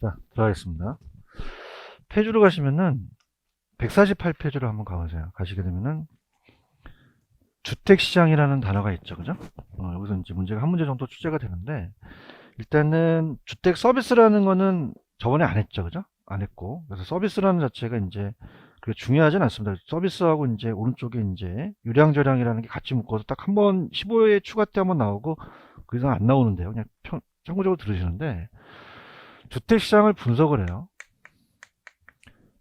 자, 들어가겠습니다. 페이지로 가시면은 148페이지로 한번 가보세요. 가시게 되면은 주택시장이라는 단어가 있죠. 그죠? 여기서 이제 문제가 한 문제 정도 출제가 되는데, 일단은 주택 서비스라는 거는 저번에 안 했죠. 그죠? 안 했고. 그래서 서비스라는 자체가 이제 그게 중요하진 않습니다. 서비스하고 이제 오른쪽에 이제 유량저량이라는 게 같이 묶어서 딱 한 번 15회 추가 때 한번 나오고 그 이상 안 나오는데요. 그냥 참고적으로 들으시는데, 주택시장을 분석을 해요.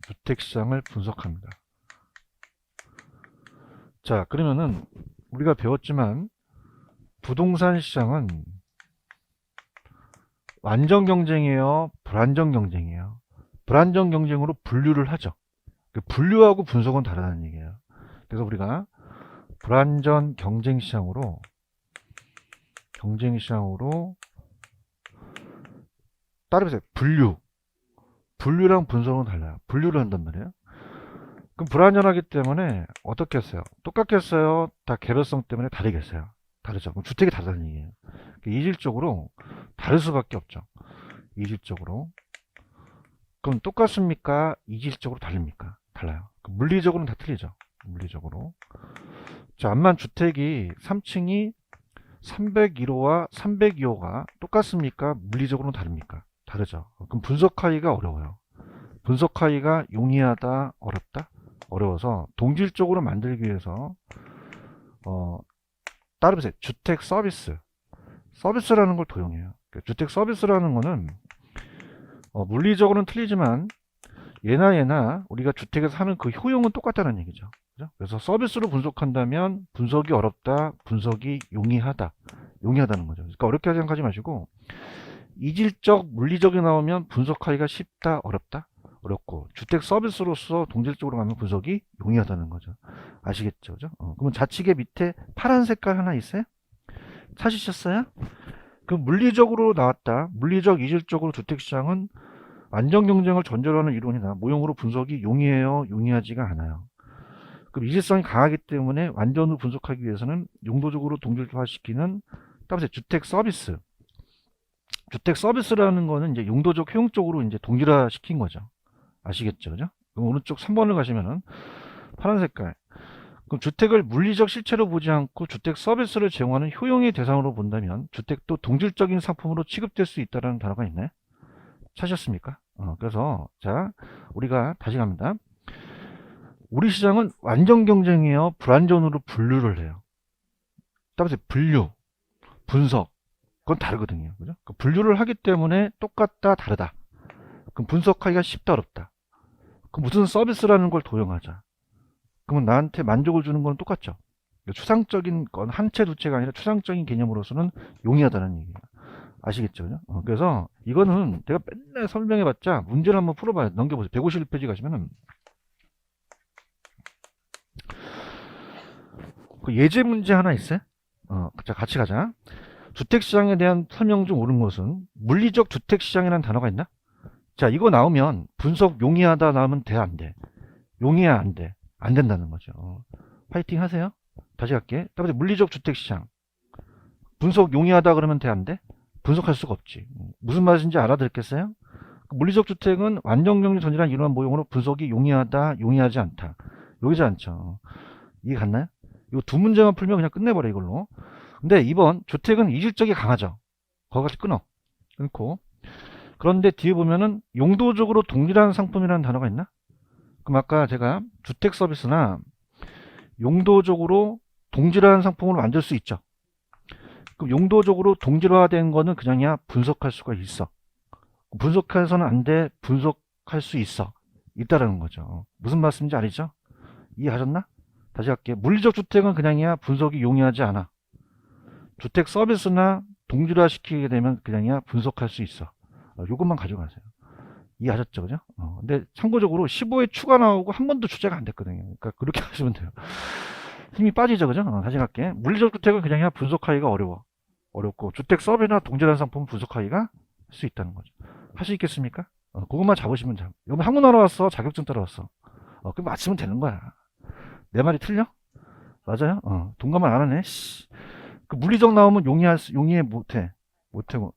주택시장을 분석합니다. 자, 그러면은 우리가 배웠지만 부동산 시장은 완전 경쟁이에요, 불안정 경쟁이에요. 불안정 경쟁으로 분류를 하죠. 분류하고 분석은 다르다는 얘기예요. 그래서 우리가 불안전 경쟁 시장으로 따라해보세요. 분류랑 분석은 달라요. 분류를 한단 말이에요. 그럼 불안전하기 때문에 어떻게 했어요? 똑같게 했어요? 다 개별성 때문에 다르겠어요? 다르죠. 그럼 주택이 다르다는 얘기예요. 이질적으로 다를 수밖에 없죠. 이질적으로. 그럼 똑같습니까? 이질적으로 다릅니까? 달라요. 물리적으로는 다 틀리죠. 물리적으로. 자, 암만 주택이 3층이 301호와 302호가 똑같습니까? 물리적으로는 다릅니까? 다르죠. 그럼 분석하기가 어려워요. 분석하기가 용이하다, 어렵다? 어려워서 동질적으로 만들기 위해서 따르보세요. 주택 서비스라는 걸 도용해요. 주택 서비스라는 거는 물리적으로는 틀리지만 예나 우리가 주택에서 하는 그 효용은 똑같다는 얘기죠. 그죠? 그래서 서비스로 분석한다면 분석이 어렵다, 분석이 용이하다는 거죠. 그러니까 어렵게 생각하지 마시고 이질적, 물리적이 나오면 분석하기가 쉽다, 어렵다, 어렵고 주택 서비스로서 동질적으로 가면 분석이 용이하다는 거죠. 아시겠죠? 그죠? 그러면 좌측에 밑에 파란 색깔 하나 있어요? 찾으셨어요? 그 물리적으로 나왔다. 물리적, 이질적으로 주택시장은 안전 경쟁을 전제로 하는 이론이나 모형으로 분석이 용이해요, 용이하지가 않아요. 그럼 이질성이 강하기 때문에 완전으로 분석하기 위해서는 용도적으로 동질화시키는 따라서 주택 서비스. 주택 서비스라는 거는 이제 용도적, 효용적으로 이제 동질화시킨 거죠. 아시겠죠? 그죠? 그럼 오른쪽 3번을 가시면은 파란 색깔. 그럼 주택을 물리적 실체로 보지 않고 주택 서비스를 제공하는 효용의 대상으로 본다면 주택도 동질적인 상품으로 취급될 수 있다는 단어가 있나요? 찾으셨습니까? 그래서 자, 우리가 다시 갑니다. 우리 시장은 완전 경쟁이에요, 불완전으로 분류를 해요. 따라서 분류, 분석, 그건 다르거든요. 그죠? 분류를 하기 때문에 똑같다, 다르다. 그럼 분석하기가 쉽다, 어렵다. 그럼 무슨 서비스라는 걸 도용하자. 그러면 나한테 만족을 주는 건 똑같죠. 추상적인 건 한 채, 두 채가 아니라 추상적인 개념으로서는 용이하다는 얘기예요. 아시겠죠? 그죠? 그래서 이거는 내가 맨날 설명해봤자 문제를 한번 풀어봐요. 넘겨보세요. 151페이지 가시면은 그 예제 문제 하나 있어요. 자, 같이 가자. 주택시장에 대한 설명 중 옳은 것은 물리적 주택시장이라는 단어가 있나? 자, 이거 나오면 분석 용이하다 나오면 돼, 안 돼? 용이야, 안 돼? 안 된다는 거죠. 파이팅 하세요. 다시 갈게. 따라서 물리적 주택시장. 분석 용이하다 그러면 돼, 안 돼? 분석할 수가 없지. 무슨 말인지 알아듣겠어요? 물리적 주택은 완전 경쟁 전이란 이러한 모형으로 분석이 용이하다, 용이하지 않다. 여기지 않죠. 이해 갔나요? 이 두 문제만 풀면 그냥 끝내버려, 이걸로. 근데 2번, 주택은 이질적이 강하죠. 거기까지 끊어. 끊고. 그런데 뒤에 보면은 용도적으로 동일한 상품이라는 단어가 있나? 그럼 아까 제가 주택 서비스나 용도적으로 동질화한 상품을 만들 수 있죠. 그럼 용도적으로 동질화된 거는 그냥이야 분석할 수가 있어. 분석해서는 안 돼, 분석할 수 있어. 있다라는 거죠. 무슨 말씀인지 알죠? 이해하셨나? 다시 할게요. 물리적 주택은 그냥이야 분석이 용이하지 않아. 주택 서비스나 동질화 시키게 되면 그냥이야 분석할 수 있어. 요것만 가져가세요. 이해하셨죠? 그죠? 근데 참고적으로 15회 추가 나오고 한 번도 출제가 안 됐거든요. 그러니까 그렇게 하시면 돼요. 힘이 빠지죠? 그죠? 다시 갈게. 물리적 주택은 그냥이야 분석하기가 어렵고 주택 서비스나 동질화 상품은 분석하기가 할 수 있다는 거죠. 할 수 있겠습니까? 그것만 잡으시면 돼. 여기 한국나라 왔어, 자격증 따라왔어. 그럼 맞추면 되는 거야. 내 말이 틀려? 맞아요? 동감을 안 하네. 그 물리적 나오면 용이해 못해.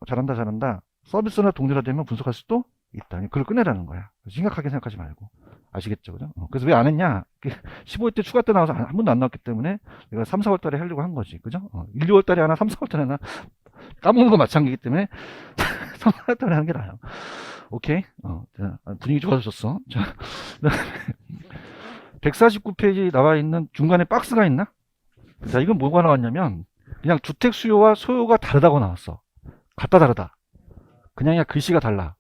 잘한다. 서비스나 동질화되면 분석할 수도 있다. 그걸 꺼내라는 거야. 심각하게 생각하지 말고. 아시겠죠? 그죠? 그래서 왜 안 했냐? 15일 때 추가 때 나와서 한 번도 안 나왔기 때문에 내가 3, 4월 달에 하려고 한 거지. 그죠? 1, 2월 달에 하나, 3, 4월 달에 하나 까먹는 거 마찬가지이기 때문에 3, 4월 달에 하는 게 나아요. 오케이? 자, 분위기 좋아졌어. 자, 149페이지 나와 있는 중간에 박스가 있나? 자, 이건 뭐가 나왔냐면 그냥 주택 수요와 소요가 다르다고 나왔어. 같다 다르다. 그냥 글씨가 달라.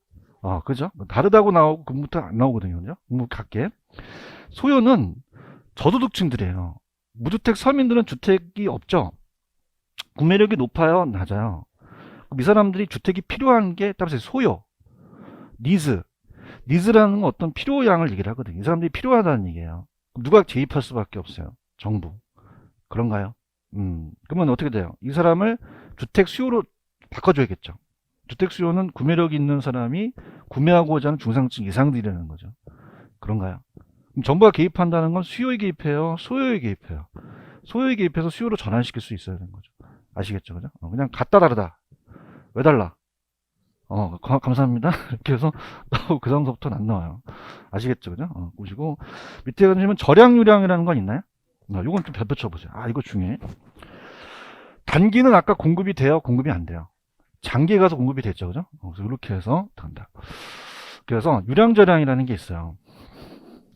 그죠? 다르다고 나오고 그부터 안 나오거든요. 그죠? 같게. 소요는 저소득층들이에요. 무주택 서민들은 주택이 없죠. 구매력이 높아요, 낮아요. 이 사람들이 주택이 필요한 게 따라서 소요, 니즈. 니즈라는 건 어떤 필요량을 얘기를 하거든요. 이 사람들이 필요하다는 얘기예요. 누가 개입할 수밖에 없어요. 정부. 그런가요? 그러면 어떻게 돼요? 이 사람을 주택 수요로 바꿔줘야겠죠. 주택 수요는 구매력 있는 사람이 구매하고자 하는 중상층 이상들이라는 거죠. 그런가요? 그럼 정부가 개입한다는 건 수요에 개입해요? 소요에 개입해요? 소요에 개입해서 수요로 전환시킬 수 있어야 되는 거죠. 아시겠죠? 그죠? 그냥 같다 다르다. 왜 달라? 감사합니다. 이렇게 해서 그 다음서부터는 안 나와요. 아시겠죠? 그죠? 보시고 밑에 가시면 절약유량이라는 건 있나요? 이건 좀 펼쳐보세요. 이거 중요해. 단기는 아까 공급이 돼요? 공급이 안 돼요? 장기에 가서 공급이 됐죠. 그죠? 그래서 이렇게 해서 간다. 그래서 유량저량이라는 게 있어요.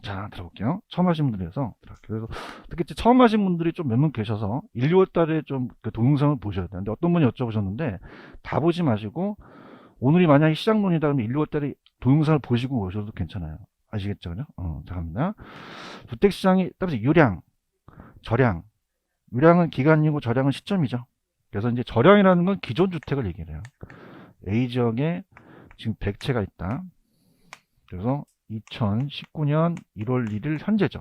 자, 들어볼게요. 처음 하신 분들에서. 그래서 특히 처음 하신 분들이 좀 몇 명 계셔서 1, 2월 달에 좀 그 동영상을 보셔야 돼요. 근데 어떤 분이 여쭤보셨는데 다 보지 마시고 오늘이 만약에 시작론이다 그러면 1, 2월 달에 동영상을 보시고 오셔도 괜찮아요. 아시겠죠? 그죠? 자, 갑니다. 주택시장이 따라서 유량, 저량. 유량은 기간이고 저량은 시점이죠. 그래서 이제 저량이라는 건 기존 주택을 얘기해요. A지역에 지금 100채가 있다. 그래서 2019년 1월 1일 현재죠.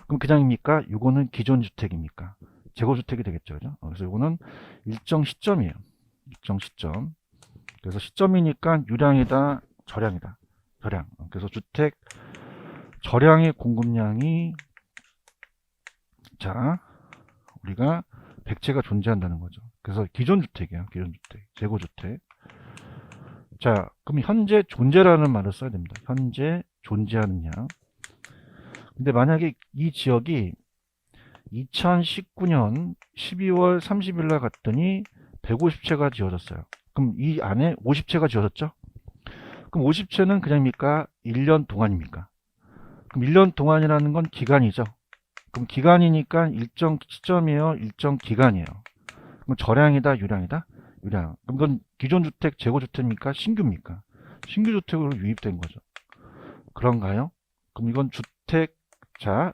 그럼 그냥입니까? 이거는 기존 주택입니까? 재고주택이 되겠죠. 그죠? 그래서 이거는 일정 시점이에요. 일정 시점. 그래서 시점이니까 유량이다, 저량이다. 저량. 그래서 주택 저량의 공급량이 자, 우리가 100채가 존재한다는 거죠. 그래서 기존 주택이에요. 기존 주택, 재고주택. 자, 그럼 현재 존재라는 말을 써야 됩니다. 현재 존재하는 양. 근데 만약에 이 지역이 2019년 12월 30일 날 갔더니 150채가 지어졌어요. 그럼 이 안에 50채가 지어졌죠? 그럼 50채는 그냥입니까? 1년 동안입니까? 그럼 1년 동안이라는 건 기간이죠. 그럼 기간이니까 일정 시점이에요? 일정 기간이에요? 그럼 저량이다? 유량이다? 유량. 그럼 그건 기존 주택, 재고 주택입니까? 신규입니까? 신규 주택으로 유입된 거죠. 그런가요? 그럼 이건 주택, 자,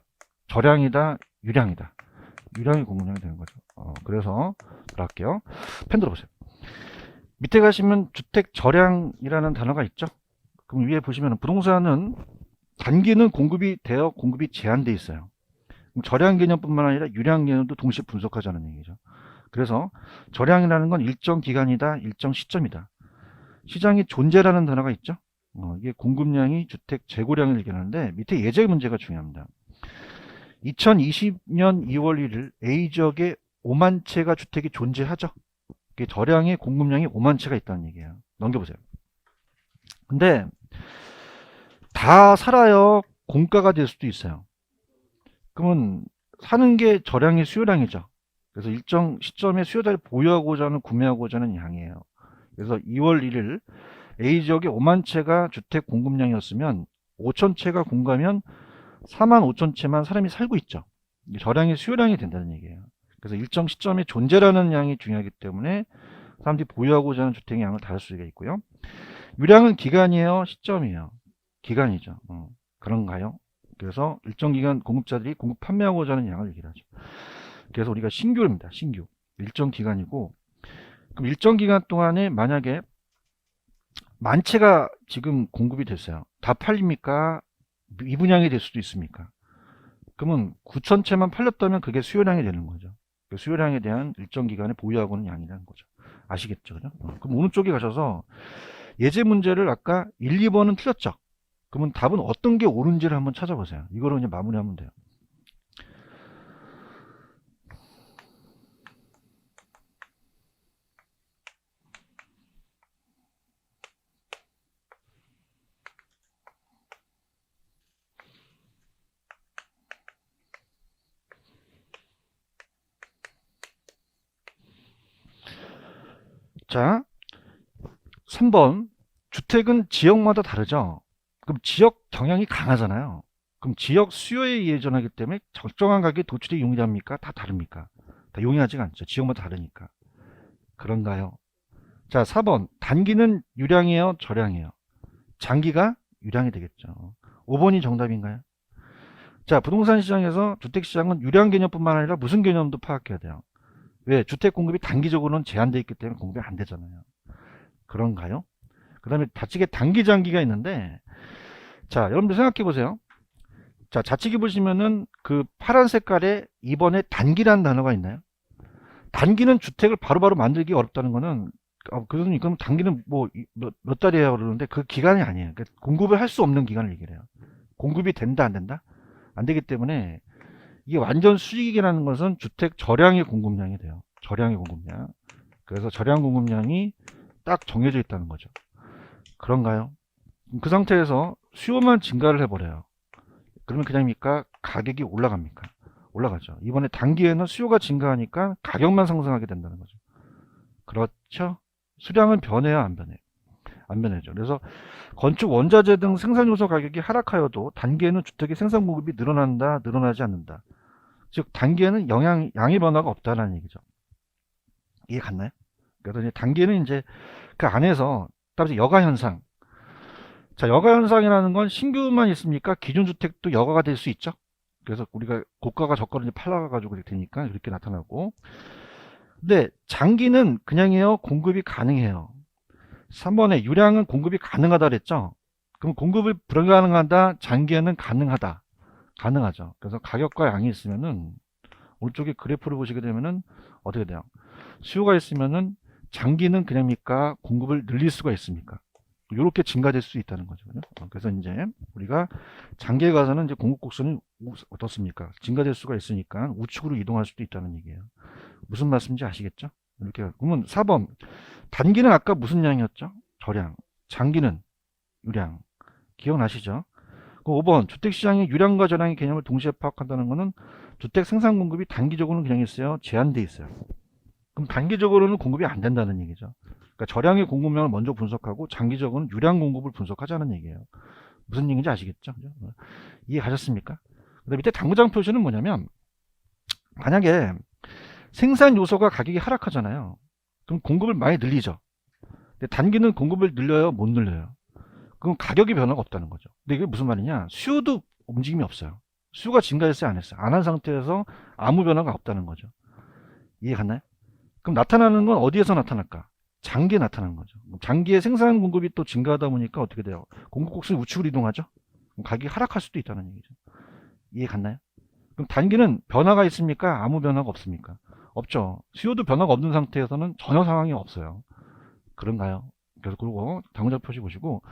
저량이다? 유량이다? 유량이 공급량이 되는 거죠. 그래서 들어갈게요. 펜 들어보세요. 밑에 가시면 주택 저량이라는 단어가 있죠. 그럼 위에 보시면 부동산은 단기는 공급이 되어 공급이 제한돼 있어요. 그럼 저량 개념뿐만 아니라 유량 개념도 동시에 분석하자는 얘기죠. 그래서 저량이라는 건 일정 기간이다, 일정 시점이다. 시장의 존재라는 단어가 있죠. 이게 공급량이 주택 재고량을 얘기하는데 밑에 예제 문제가 중요합니다. 2020년 2월 1일 A지역에 5만 채가 주택이 존재하죠. 이게 저량의 공급량이 5만 채가 있다는 얘기예요. 넘겨보세요. 근데 다 살아요? 공가가 될 수도 있어요. 그러면 사는 게 저량의 수요량이죠. 그래서 일정 시점에 수요자를 보유하고자 하는 구매하고자 하는 양이에요. 그래서 2월 1일 A지역에 5만 채가 주택 공급량이었으면 5천 채가 공가면 4만 5천 채만 사람이 살고 있죠. 이게 저량의 수요량이 된다는 얘기예요. 그래서 일정 시점에 존재라는 양이 중요하기 때문에 사람들이 보유하고자 하는 주택의 양을 다를 수가 있고요. 유량은 기간이에요? 시점이에요? 기간이죠. 그런가요? 그래서 일정 기간 공급자들이 공급 판매하고자 하는 양을 얘기를 하죠. 그래서 우리가 신규입니다. 신규. 일정 기간이고 그럼 일정 기간 동안에 만약에 만 채가 지금 공급이 됐어요. 다 팔립니까? 미분양이 될 수도 있습니까? 그러면 9천 채만 팔렸다면 그게 수요량이 되는 거죠. 그 수요량에 대한 일정 기간에 보유하고는 양이라는 거죠. 아시겠죠? 그죠? 그럼 오른쪽에 가셔서 예제 문제를 아까 1, 2번은 틀렸죠? 그러면 답은 어떤 게 옳은지를 한번 찾아보세요. 이거로 그냥 마무리하면 돼요. 자, 3번. 주택은 지역마다 다르죠. 그럼 지역 경향이 강하잖아요. 그럼 지역 수요에 의해 전하기 때문에 적정한 가격에 도출이 용이합니까? 다 다릅니까? 다 용이하지가 않죠. 지역마다 다르니까. 그런가요? 자, 4번. 단기는 유량이에요? 저량이에요? 장기가 유량이 되겠죠. 5번이 정답인가요? 자, 부동산 시장에서 주택 시장은 유량 개념뿐만 아니라 무슨 개념도 파악해야 돼요. 왜? 주택 공급이 단기적으로는 제한되어 있기 때문에 공급이 안 되잖아요. 그런가요? 그 다음에 좌측에 단기, 장기가 있는데, 자, 여러분들 생각해 보세요. 자, 좌측에 보시면은 그 파란 색깔에 2번에 단기라는 단어가 있나요? 단기는 주택을 바로바로 만들기 어렵다는 거는, 교수님, 그럼 단기는 뭐, 몇 달이에요? 그러는데 그 기간이 아니에요. 그러니까 공급을 할 수 없는 기간을 얘기를 해요. 공급이 된다, 안 된다? 안 되기 때문에 이게 완전 수익이라는 것은 주택 저량의 공급량이 돼요. 저량의 공급량. 그래서 저량 공급량이 딱 정해져 있다는 거죠. 그런가요? 그 상태에서 수요만 증가를 해버려요. 그러면 그냥입니까? 가격이 올라갑니까? 올라가죠. 이번에 단기에는 수요가 증가하니까 가격만 상승하게 된다는 거죠. 그렇죠? 수량은 변해요, 안 변해요? 안 변하죠. 그래서 건축 원자재 등 생산 요소 가격이 하락하여도 단기에는 주택의 생산 공급이 늘어난다, 늘어나지 않는다. 즉 단기에는 양의 변화가 없다는 얘기죠. 이해 갔나요? 그래서 이제 단기에는 이제 그 안에서 따라서 여가 현상. 자, 여가 현상이라는 건 신규만 있습니까? 기존 주택도 여가가 될 수 있죠. 그래서 우리가 고가가 저가를 팔아가지고 그렇게 되니까 이렇게 나타나고. 근데 장기는 그냥이에요. 공급이 가능해요. 3번에 유량은 공급이 가능하다 그랬죠. 그럼 공급이 불가능하다. 장기에는 가능하다. 가능하죠. 그래서 가격과 양이 있으면은 오른쪽에 그래프를 보시게 되면은 어떻게 돼요? 수요가 있으면은 장기는 그냥입니까? 공급을 늘릴 수가 있습니까? 이렇게 증가될 수 있다는 거죠. 그래서 이제 우리가 장기에 가서는 이제 공급 곡선이 어떻습니까? 증가될 수가 있으니까 우측으로 이동할 수도 있다는 얘기예요. 무슨 말씀인지 아시겠죠? 이렇게 그러면 4번 단기는 아까 무슨 양이었죠? 저량. 장기는 유량. 기억나시죠? 그 5번 주택시장의 유량과 저량의 개념을 동시에 파악한다는 것은 주택 생산 공급이 단기적으로는 그냥 있어요. 제한돼 있어요. 그럼 단기적으로는 공급이 안 된다는 얘기죠. 그러니까 저량의 공급량을 먼저 분석하고 장기적으로는 유량 공급을 분석하자는 얘기예요. 무슨 얘기인지 아시겠죠? 이해 가셨습니까? 그다음 밑에 당구장 표시는 뭐냐면 만약에 생산 요소가 가격이 하락하잖아요. 그럼 공급을 많이 늘리죠. 근데 단기는 공급을 늘려요? 못 늘려요? 그럼 가격의 변화가 없다는 거죠. 근데 이게 무슨 말이냐? 수요도 움직임이 없어요. 수요가 증가했어요? 안 했어요? 안 한 상태에서 아무 변화가 없다는 거죠. 이해 갔나요? 그럼 나타나는 건 어디에서 나타날까? 장기에 나타나는 거죠. 장기에 생산 공급이 또 증가하다 보니까 어떻게 돼요? 공급 곡선이 우측으로 이동하죠? 그럼 가격이 하락할 수도 있다는 얘기죠. 이해 갔나요? 그럼 단기는 변화가 있습니까? 아무 변화가 없습니까? 없죠. 수요도 변화가 없는 상태에서는 전혀 상황이 없어요. 그런가요? 그래서 그리고 당구장 표시 보시고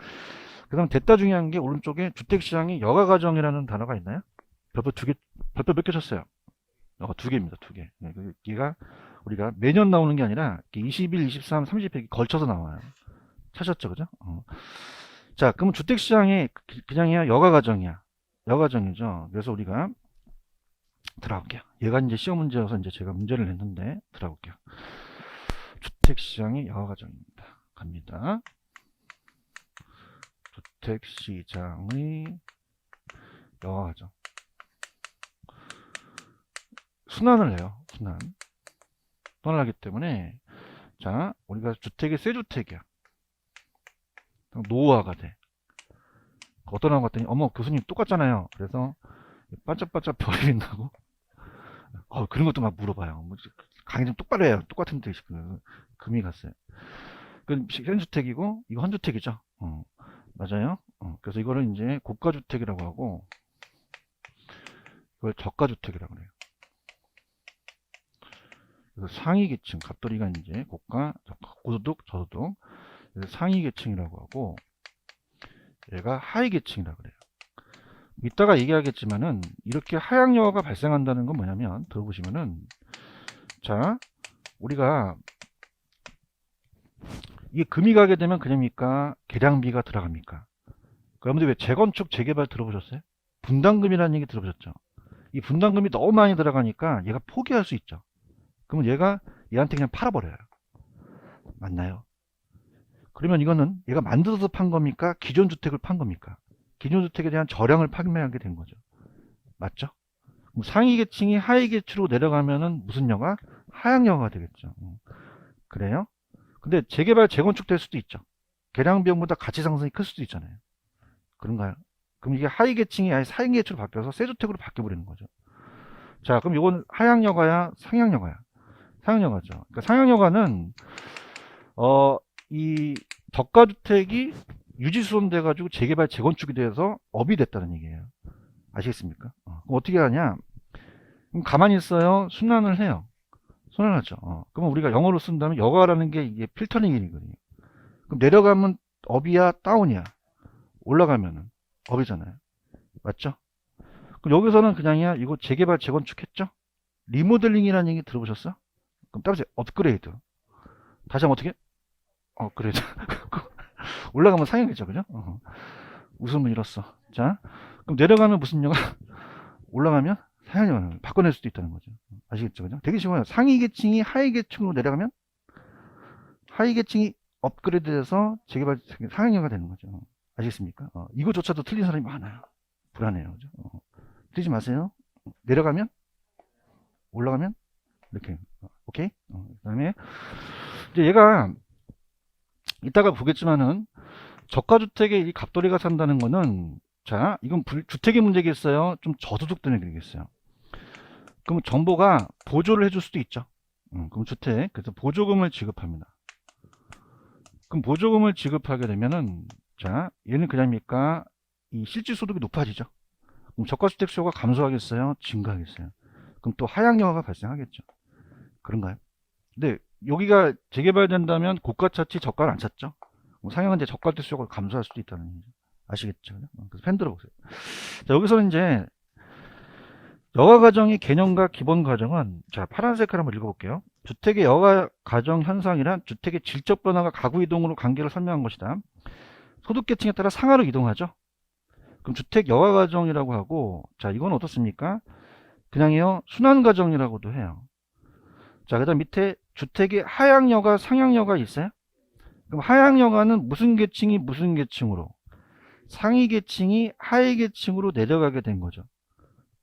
그 다음 됐다 중요한 게 오른쪽에 주택시장이 여가과정이라는 단어가 있나요? 별표 두 개, 별표 몇 개 쳤어요? 두 개입니다. 두 개. 네, 얘가 우리가 매년 나오는 게 아니라 21, 23, 30회 걸쳐서 나와요. 찾았죠, 그죠? 자, 그럼 주택시장이 그냥이야, 여가과정이야. 여가정이죠. 그래서 우리가 들어갈게요. 얘가 이제 시험 문제여서 이제 제가 문제를 냈는데 들어볼게요. 주택시장이 여가과정입니다. 갑니다. 주택시장의 여가과정. 순환을 해요. 순환. 순환을 하기 때문에 자, 우리가 주택이 새 주택이야. 노후화가 돼. 어떤 거 같더니 어머 교수님 똑같잖아요. 그래서 반짝반짝 별이 빛나고 그런 것도 막 물어봐요. 뭐, 강의 좀 똑바로 해요. 똑같은데 금이 갔어요. 그 현주택이고 이거 헌주택이죠. 맞아요. 그래서 이거를 이제 고가주택이라고 하고 이걸 저가주택이라고 그래요. 그래서 상위 계층 갑돌이가 이제 고가, 고소득, 저소득. 그래서 상위 계층이라고 하고 얘가 하위 계층이라고 그래요. 이따가 얘기하겠지만은 이렇게 하향여가 발생한다는 건 뭐냐면 들어보시면은 자 우리가 이게 금이 가게 되면 그냥입니까? 계량비가 들어갑니까? 그런데 왜 재건축 재개발 들어보셨어요? 분담금이라는 얘기 들어보셨죠? 이 분담금이 너무 많이 들어가니까 얘가 포기할 수 있죠. 그러면 얘가 얘한테 그냥 팔아버려요. 맞나요? 그러면 이거는 얘가 만들어서 판 겁니까? 기존 주택을 판 겁니까? 기존 주택에 대한 저량을 판매하게 된 거죠. 맞죠? 그럼 상위 계층이 하위 계층으로 내려가면은 무슨 여가? 하향여가가 되겠죠. 그래요? 근데 재개발, 재건축 될 수도 있죠. 개량 비용보다 가치 상승이 클 수도 있잖아요. 그런가요? 그럼 이게 하위 계층이 아예 상위 계층으로 바뀌어서 새 주택으로 바뀌어버리는 거죠. 자, 그럼 이건 하향여가야, 상향여가야? 상향여가죠. 그러니까 상향여가는 이 저가주택이 유지수선돼 가지고 재개발, 재건축이 돼서 업이 됐다는 얘기예요. 아시겠습니까? 그럼 어떻게 하냐? 그럼 가만히 있어요. 순환을 해요. 순환하죠. 그러면 우리가 영어로 쓴다면 여가라는 게 이게 필터링이거든요. 그럼 내려가면 업이야, 다운이야? 올라가면은 업이잖아요. 맞죠? 그럼 여기서는 그냥이야. 이거 재개발, 재건축했죠? 리모델링이라는 얘기 들어보셨어? 그럼 따라서 업그레이드. 다시 한번 어떻게? 업그레이드. 올라가면 상향이죠, 그죠? 웃음을 잃었어. 자, 그럼 내려가면 무슨 영화? 올라가면 상향 바꿔낼 수도 있다는 거죠. 아시겠죠, 그죠? 되게 쉬워요. 상위 계층이 하위 계층으로 내려가면 하위 계층이 업그레이드돼서 재개발 상향화가 되는 거죠. 아시겠습니까? 이거조차도 틀린 사람이 많아요. 불안해요, 그죠? 틀리지 마세요. 내려가면 올라가면 이렇게. 오케이? 그다음에 이제 얘가 이따가 보겠지만은 저가주택에 이 갑돌이가 산다는 거는, 자, 이건 주택의 문제겠어요? 좀 저소득 때문에 그러겠어요? 그럼 정부가 보조를 해줄 수도 있죠. 그럼 주택, 그래서 보조금을 지급합니다. 그럼 보조금을 지급하게 되면은, 자, 얘는 그냥입니까? 이 실질 소득이 높아지죠. 그럼 저가주택 수요가 감소하겠어요? 증가하겠어요? 그럼 또 하향여가가 발생하겠죠. 그런가요? 근데 여기가 재개발된다면 고가 찾지 저가를 안 찾죠. 상향은 이제 저가주택 수요가 감소할 수도 있다는 얘기죠. 아시겠죠? 그래서 펜 들어보세요. 자, 여기서는 이제 여가 가정의 개념과 기본 가정은, 자, 파란 색깔 한번 읽어볼게요. 주택의 여가 가정 현상이란 주택의 질적 변화가 가구 이동으로 관계를 설명한 것이다. 소득 계층에 따라 상하로 이동하죠. 그럼 주택 여가 가정이라고 하고, 자, 이건 어떻습니까? 그냥요 순환 가정이라고도 해요. 자, 그다음 밑에 주택의 하향여가, 상향여가 있어요. 그럼 하향여가는 무슨 계층이 무슨 계층으로, 상위 계층이 하위 계층으로 내려가게 된 거죠.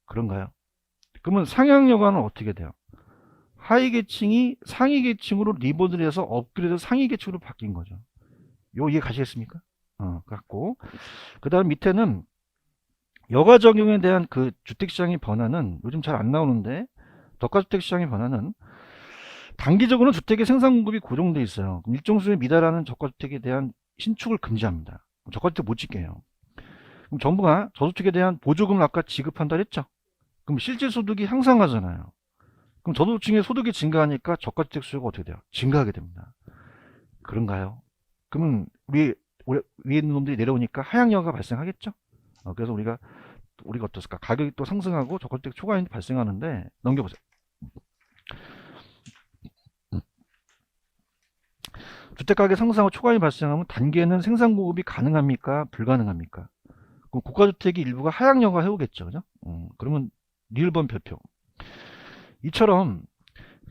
그런가요? 그러면 상향여가는 어떻게 돼요? 하위 계층이 상위 계층으로 리모델해서 업그레이드 상위 계층으로 바뀐 거죠. 요 이해 가시겠습니까? 갖고 그 다음 밑에는 여가 적용에 대한 그 주택시장의 변화는 요즘 잘 안 나오는데, 저가주택 시장의 변화는 단기적으로는 주택의 생산 공급이 고정돼 있어요. 그럼 일정 수에 미달하는 저가주택에 대한 신축을 금지합니다. 저가주택 못 짓게 해요. 그럼 정부가 저주택에 대한 보조금을 아까 지급한다 했죠. 그럼 실질 소득이 향상하잖아요. 그럼 저소득층의 소득이 증가하니까 저가주택 수요가 어떻게 돼요? 증가하게 됩니다. 그런가요? 그러면 위에 있는 놈들이 내려오니까 하향여가가 발생하겠죠. 그래서 우리가 어떻습니까? 가격이 또 상승하고 저가주택 초과임이 발생하는데, 넘겨보세요. 주택가격 상승하고 초과임이 발생하면 단기에는 생산 공급이 가능합니까? 불가능합니까? 그럼 고가주택이 일부가 하향여가 해오겠죠, 그죠? 그러면 리을번 별표. 이처럼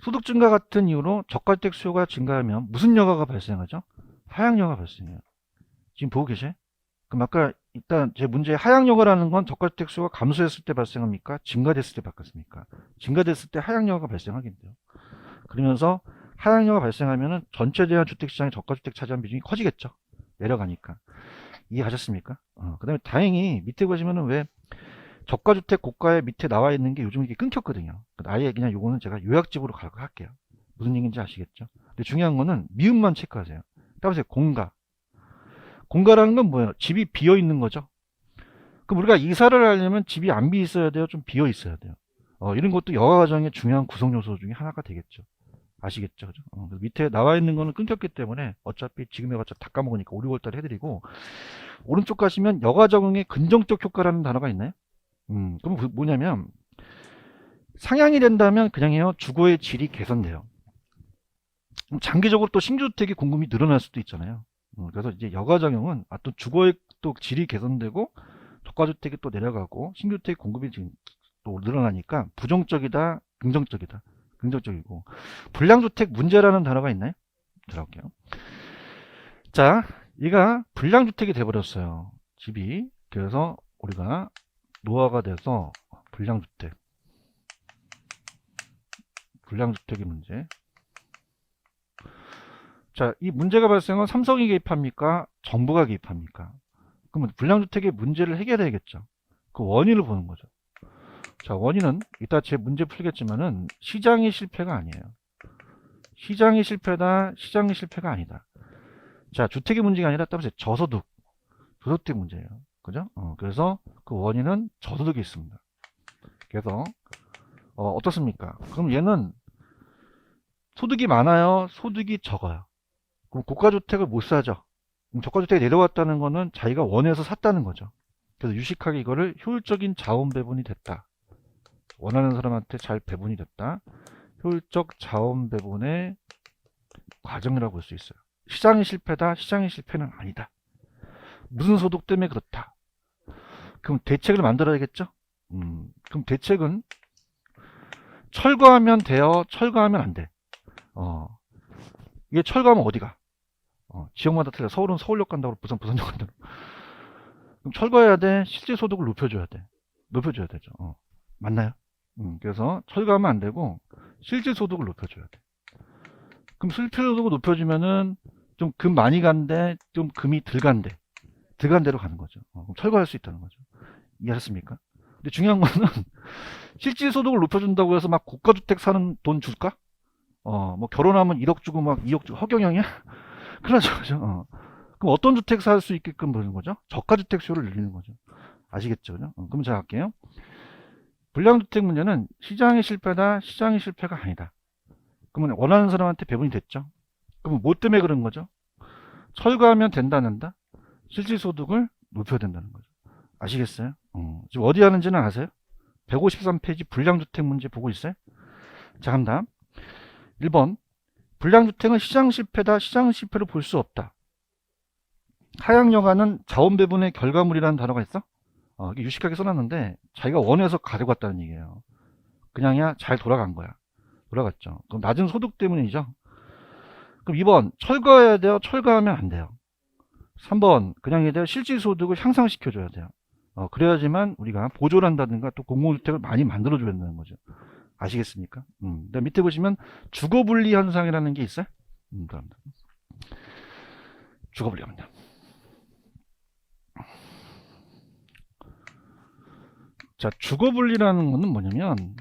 소득 증가 같은 이유로 저가주택 수요가 증가하면 무슨 여가가 발생하죠? 하향여가 발생해요. 지금 보고 계세요? 그럼 아까 일단 제 문제의 하향여가라는 건 저가주택 수요가 감소했을 때 발생합니까? 증가됐을 때 발생합니까? 증가됐을 때 하향여가가 발생하겠네요. 그러면서 하향여가 발생하면은 전체 대한 주택시장의 저가주택 차지한 비중이 커지겠죠. 내려가니까. 이해하셨습니까? 그 다음에 다행히 밑에 보시면은 왜 저가주택 고가에 밑에 나와 있는 게 요즘 이게 끊겼거든요. 아예 그냥 요거는 제가 요약집으로 할게요. 무슨 얘기인지 아시겠죠? 근데 중요한 거는 미음만 체크하세요. 따라서 공가. 공가라는 건 뭐예요? 집이 비어 있는 거죠. 그럼 우리가 이사를 하려면 집이 안 비어 있어야 돼요? 좀 비어 있어야 돼요? 이런 것도 여가 과정의 중요한 구성 요소 중에 하나가 되겠죠. 아시겠죠? 그죠? 밑에 나와 있는 거는 끊겼기 때문에 어차피 지금 해봤자 다 까먹으니까 5, 6월달에 해드리고, 오른쪽 가시면 여가 적용의 긍정적 효과라는 단어가 있나요? 그럼 뭐냐면 상향이 된다면 그냥 해요. 주거의 질이 개선돼요. 그럼 장기적으로 또 신규주택의 공급이 늘어날 수도 있잖아요. 그래서 이제 여가 적용은 또 주거의 또 질이 개선되고 저가주택이 또 내려가고 신규주택 공급이 지금 또 늘어나니까 부정적이다, 긍정적이다. 긍정적이고, 불량주택 문제라는 단어가 있나요? 들어갈게요. 자, 얘가 불량주택이 돼버렸어요. 집이. 그래서 우리가 노화가 돼서 불량주택의 문제. 자, 이 문제가 발생한 삼성이 개입합니까? 정부가 개입합니까? 그러면 불량주택의 문제를 해결해야겠죠. 그 원인을 보는 거죠. 자, 원인은 이따 제 문제 풀겠지만은 시장의 실패가 아니에요. 시장의 실패다, 시장의 실패가 아니다. 자, 주택의 문제가 아니라 따라서 저소득 문제예요. 그죠? 그래서 그 원인은 저소득에 있습니다. 그래서 어떻습니까? 그럼 얘는 소득이 많아요? 소득이 적어요? 그럼 고가주택을 못 사죠. 그럼 저가주택이 내려왔다는 거는 자기가 원해서 샀다는 거죠. 그래서 유식하게 이거를 효율적인 자원 배분이 됐다. 원하는 사람한테 잘 배분이 됐다. 효율적 자원 배분의 과정이라고 볼 수 있어요. 시장의 실패다. 시장의 실패는 아니다. 무슨 소득 때문에 그렇다. 그럼 대책을 만들어야겠죠? 그럼 대책은 철거하면 돼요? 철거하면 안 돼? 이게 철거하면 어디가? 지역마다 틀려. 서울은 서울역 간다고 부산 부산역 간다고. 그럼 철거해야 돼? 실제 소득을 높여줘야 돼. 높여줘야 되죠. 맞나요? 그래서 철거하면 안 되고 실제 소득을 높여줘야 돼. 그럼 실제 소득을 높여주면은 좀 금 많이 간데 좀 금이 덜 간대. 덜 간 대로 가는 거죠. 그럼 철거할 수 있다는 거죠. 이해하셨습니까? 근데 중요한 거는 실질 소득을 높여준다고 해서 막 고가주택 사는 돈 줄까? 뭐 결혼하면 1억 주고 막 2억 주고 허경영이야? 그러죠, 그죠? 그럼 어떤 주택 살 수 있게끔 보는 거죠? 저가주택 수요를 늘리는 거죠. 아시겠죠, 그죠? 그럼 제가 할게요. 불량주택 문제는 시장의 실패다, 시장의 실패가 아니다. 그러면 원하는 사람한테 배분이 됐죠? 그러면 뭐 때문에 그런 거죠? 철거하면 된다는다? 실질 소득을 높여야 된다는 거죠. 아시겠어요? 지금 어디 하는지는 아세요? 153페이지 불량주택 문제 보고 있어요? 자, 다음 1번 불량주택은 시장 실패다. 시장 실패로 볼 수 없다. 하향여가는 자원 배분의 결과물이라는 단어가 있어? 이게 유식하게 써놨는데 자기가 원해서 가지고 왔다는 얘기예요. 그냥이야 잘 돌아간 거야. 돌아갔죠. 그럼 낮은 소득 때문이죠. 그럼 2번 철거해야 돼요? 철거하면 안 돼요. 3번 그냥 해야 돼요? 실질소득을 향상시켜줘야 돼요. 그래야지만 우리가 보조를 한다든가 또 공공주택을 많이 만들어줘야 된다는 거죠. 아시겠습니까? 밑에 보시면 주거분리 현상이라는 게 있어요. 주거분리 현상. 자, 주거분리라는 거는 뭐냐면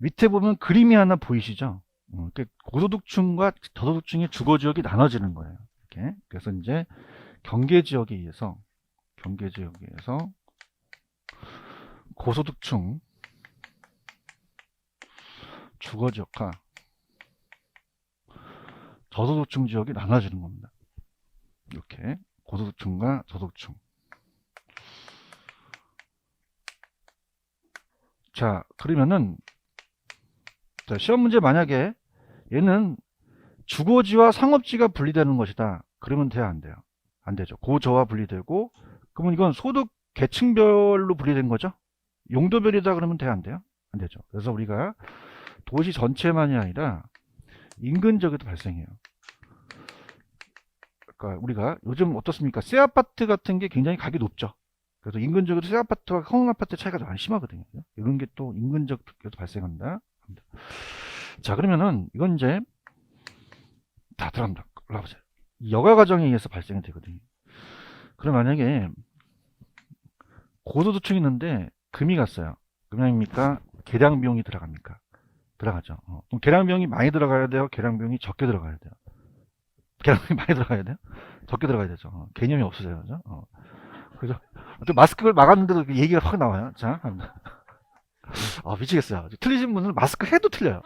밑에 보면 그림이 하나 보이시죠? 고소득층과 저소득층의 주거지역이 나눠지는 거예요. 이렇게. 그래서 이제 경계지역에 의해서 고소득층 주거지역과 저소득층 지역이 나눠지는 겁니다. 이렇게 고소득층과 저소득층. 자, 그러면은 자, 시험 문제 만약에 얘는 주거지와 상업지가 분리되는 것이다. 그러면 돼요, 안 돼요? 안 되죠. 고저와 분리되고 그러면 이건 소득 계층별로 분리된 거죠. 용도별이다 그러면 돼요, 안 돼요? 안 되죠. 그래서 우리가 도시 전체만이 아니라 인근 지역에도 발생해요. 그러니까 우리가 요즘 어떻습니까? 새 아파트 같은 게 굉장히 가격이 높죠. 그래서 인근 지역에도 새 아파트와 성 아파트 차이가 많이 심하거든요. 이런 게 또 인근 지역에도 발생한다. 자, 그러면은 이건 이제 다 들어갑니다. 올라보세요. 여가 과정에 의해서 발생이 되거든요. 그럼 만약에 고소득층이 있는데 금이 갔어요. 금양입니까? 계량 비용이 들어갑니까? 들어가죠. 그럼 계량 비용이 많이 들어가야 돼요? 계량 비용이 적게 들어가야 돼요? 계량 비용이 많이 들어가야 돼요? 적게 들어가야 되죠. 개념이 없으세요, 그죠? 그래서 또 마스크를 막았는데도 얘기가 확 나와요. 자, 미치겠어요. 틀리신 분은 마스크 해도 틀려요.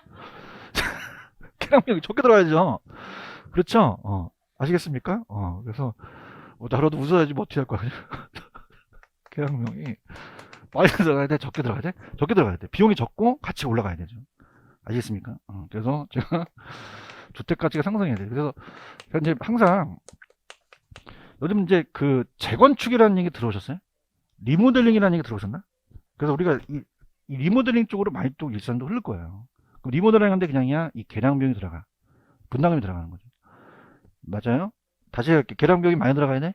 계량 비용이 적게 들어가야죠. 그렇죠? 아시겠습니까? 그래서 나라도 웃어야지 뭐 어떻게 할 거야. 계량 비용이 많이 들어가야 돼? 적게 들어가야 돼? 적게 들어가야 돼. 비용이 적고 같이 올라가야 되죠. 아시겠습니까? 그래서 제가 주택 가치가 상승해야 돼요. 그래서 이제 항상 요즘 이제 그 재건축이라는 얘기 들어오셨어요? 리모델링이라는 얘기 들어오셨나? 그래서 우리가 이 리모델링 쪽으로 많이 또 일산도 흐를 거예요. 그럼 리모델링 하는데 그냥이야 이 계량 비용이 들어가. 분담금이 들어가는 거죠. 맞아요? 다시 할게. 계량 비용이 많이 들어가야 돼?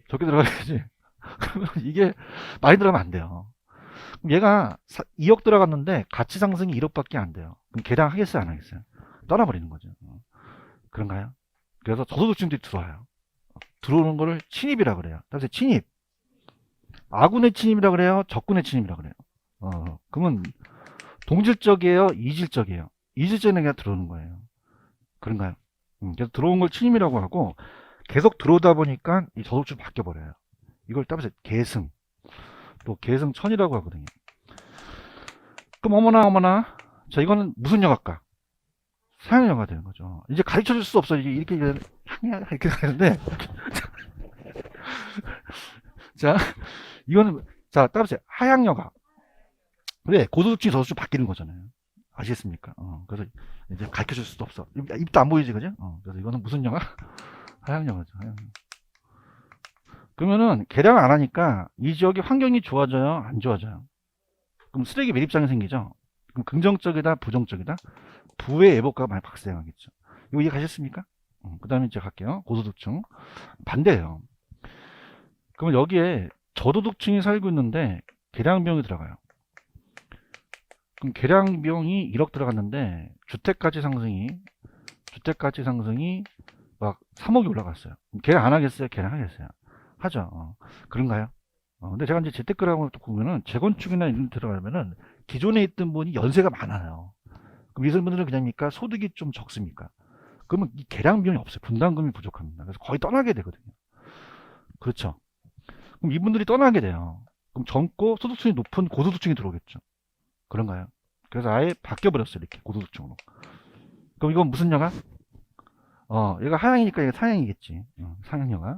적게 들어가야지. 그러면 이게 많이 들어가면 안 돼요. 그럼 얘가 2억 들어갔는데 가치 상승이 1억밖에 안 돼요. 그럼 계량 하겠어요, 안 하겠어요? 떠나버리는 거죠. 그런가요? 그래서 저소득층들이 들어와요. 들어오는 거를 침입이라 그래요. 따라서 침입. 아군의 침입이라 그래요? 적군의 침입이라 그래요? 그러면 동질적이에요? 이질적이에요? 이질적인 그냥 들어오는 거예요. 그런가요? 그래서 들어온 걸 침입이라고 하고 계속 들어오다 보니까 이 저소득층 바뀌어버려요. 이걸 따라서 계승. 또 계승천이라고 하거든요. 그럼 어머나 자 이거는 무슨 영화일까? 서양 영화가 되는 거죠. 이제 가르쳐 줄 수 없어. 이렇게 이렇게 가는데 자 이거는 자 따라서 하양 영화. 왜 고소득층이 저소득층 바뀌는 거잖아요. 아시겠습니까? 그래서 이제 가르쳐 줄 수도 없어. 입도 안 보이지 그죠? 그래서 이거는 무슨 영화? 하양 영화죠. 하양 영화. 그러면은 계량 안 하니까 이 지역의 환경이 좋아져요? 안 좋아져요? 그럼 쓰레기 매립장이 생기죠? 그럼 긍정적이다? 부정적이다? 부의 애복가 많이 발생하겠죠. 이거 이해가셨습니까? 그 다음에 이제 갈게요. 고소득층. 반대예요. 그러면 여기에 저소득층이 살고 있는데 계량 비용이 들어가요. 그럼 계량 비용이 1억 들어갔는데 주택가치 상승이 막 3억이 올라갔어요. 계량 안 하겠어요? 계량 하겠어요? 하죠. 그런가요? 근데 제가 이제 재테크라고 또 보면은 재건축이나 이런 데 들어가면은 기존에 있던 분이 연세가 많아요. 그럼 이런 분들은 그냥입니까? 소득이 좀 적습니까? 그러면 이 계량 비용이 없어요. 분담금이 부족합니다. 그래서 거의 떠나게 되거든요. 그렇죠. 그럼 이분들이 떠나게 돼요. 그럼 젊고 소득층이 높은 고소득층이 들어오겠죠. 그런가요? 그래서 아예 바뀌어버렸어요. 이렇게 고소득층으로. 그럼 이건 무슨 영화? 얘가 하향이니까 얘가 상향이겠지. 상향 영화.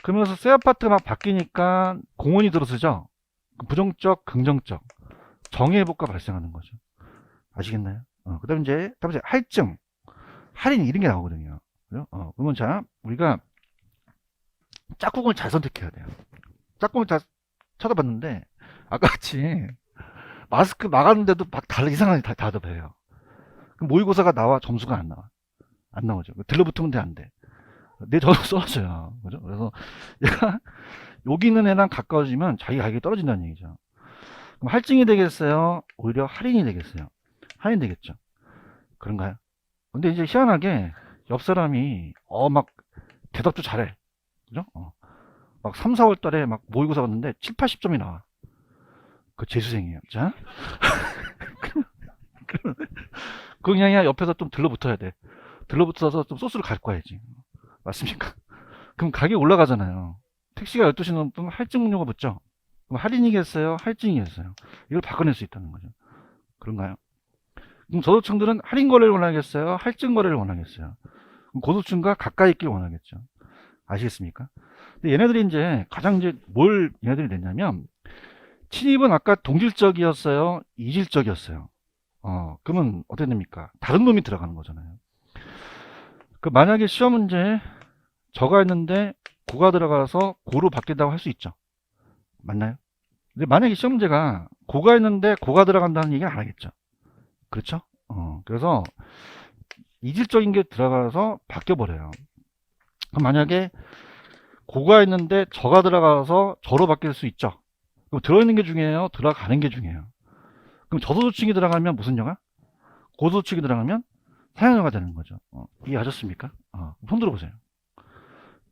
그러면서 새 아파트가 막 바뀌니까 공원이 들어서죠. 부정적, 긍정적 정의회복가 발생하는 거죠. 아시겠나요? 그다음 이제 할증, 할인 이런 게 나오거든요. 그러면 자 우리가 짝꿍을 잘 선택해야 돼요. 짝꿍을 다 쳐다봤는데 아까 같이 마스크 막았는데도 막 이상하게 다 대답해요. 그럼 모의고사가 나와 점수가 안 나오죠. 들러붙으면 안 돼. 내 점수 떨어져요. 그죠? 그래서 얘가 여기 있는 애랑 가까워지면 자기 가격이 떨어진다는 얘기죠. 그럼 할증이 되겠어요? 오히려 할인이 되겠어요? 할인 되겠죠. 그런가요? 근데 이제 희한하게 옆 사람이 막 대답도 잘해. 그죠? 막 3, 4월 달에 막 모의고사 봤는데 7, 80점이 나와. 그 재수생이에요. 자. 그 그냥 옆에서 좀 들러붙어야 돼. 들러붙어서 좀 소스를 갖고 와야지. 맞습니까? 그럼 가격이 올라가잖아요. 택시가 12시 넘으면 할증 음료가 붙죠? 그럼 할인이겠어요? 할증이겠어요? 이걸 바꿔낼 수 있다는 거죠. 그런가요? 그럼 저소득층들은 할인 거래를 원하겠어요? 할증 거래를 원하겠어요? 그럼 고소득층과 가까이 있길 원하겠죠. 아시겠습니까? 근데 얘네들이 이제 가장 이제 뭘 얘네들이 냈냐면 침입은 아까 동질적이었어요? 이질적이었어요? 그러면 어떻게 됩니까? 다른 놈이 들어가는 거잖아요. 그 만약에 시험 문제 저가 있는데 고가 들어가서 고로 바뀐다고 할 수 있죠. 맞나요? 근데 만약에 시험 문제가 고가 있는데 고가 들어간다는 얘기는 안 하겠죠. 그렇죠? 그래서 이질적인 게 들어가서 바뀌어버려요. 그럼 만약에 고가 있는데 저가 들어가서 저로 바뀔 수 있죠. 그럼 들어있는 게 중요해요? 들어가는 게 중요해요? 그럼 저소득층이 들어가면 무슨 영화? 고소득층이 들어가면 사양영화 되는 거죠. 이해하셨습니까? 손 들어보세요.